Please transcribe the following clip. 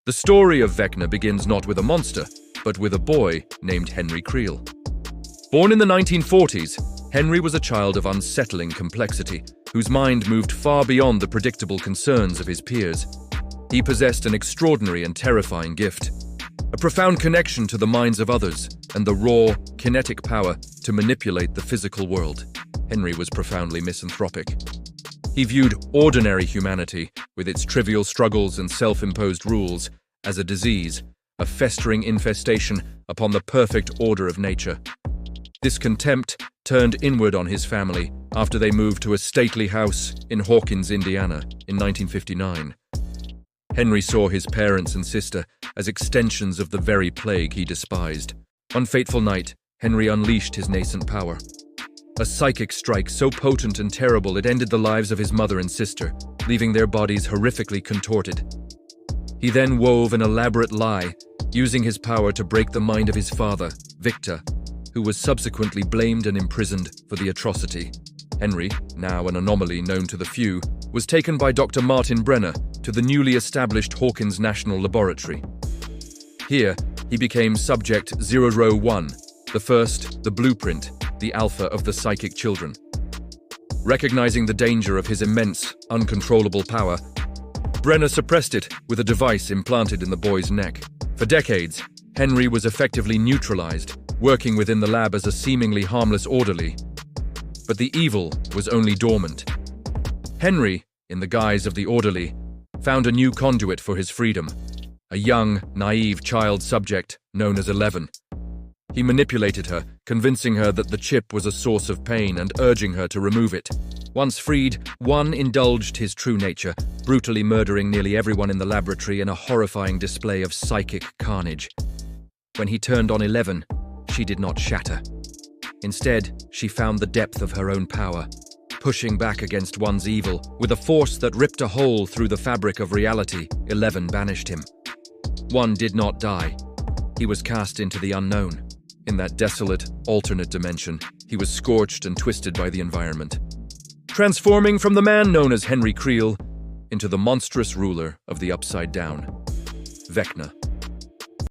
The story of Vecna begins not with a monster, but with a boy named Henry Creel. Born in the 1940s, Henry was a child of unsettling complexity, whose mind moved far beyond the predictable concerns of his peers. He possessed an extraordinary and terrifying gift, a profound connection to the minds of others, and the raw, kinetic power to manipulate the physical world. Henry was profoundly misanthropic. He viewed ordinary humanity, with its trivial struggles and self-imposed rules, as a disease, a festering infestation upon the perfect order of nature. This contempt turned inward on his family after they moved to a stately house in Hawkins, Indiana, in 1959. Henry saw his parents and sister as extensions of the very plague he despised. One fateful night, Henry unleashed his nascent power. A psychic strike so potent and terrible it ended the lives of his mother and sister, leaving their bodies horrifically contorted. He then wove an elaborate lie, using his power to break the mind of his father, Victor, who was subsequently blamed and imprisoned for the atrocity. Henry, now an anomaly known to the few, was taken by Dr. Martin Brenner to the newly established Hawkins National Laboratory. Here, he became Subject 001, the first, the blueprint, the alpha of the psychic children. Recognizing the danger of his immense, uncontrollable power, Brenner suppressed it with a device implanted in the boy's neck. For decades, Henry was effectively neutralized, working within the lab as a seemingly harmless orderly. But the evil was only dormant. Henry, in the guise of the orderly, found a new conduit for his freedom, a young, naive child subject known as 11. He manipulated her, convincing her that the chip was a source of pain and urging her to remove it. Once freed, one indulged his true nature, brutally murdering nearly everyone in the laboratory in a horrifying display of psychic carnage. When he turned on 11, she did not shatter. Instead, she found the depth of her own power, pushing back against one's evil. With a force that ripped a hole through the fabric of reality, 11 banished him. One did not die. He was cast into the unknown. In that desolate, alternate dimension, he was scorched and twisted by the environment, transforming from the man known as Henry Creel into the monstrous ruler of the Upside Down, Vecna.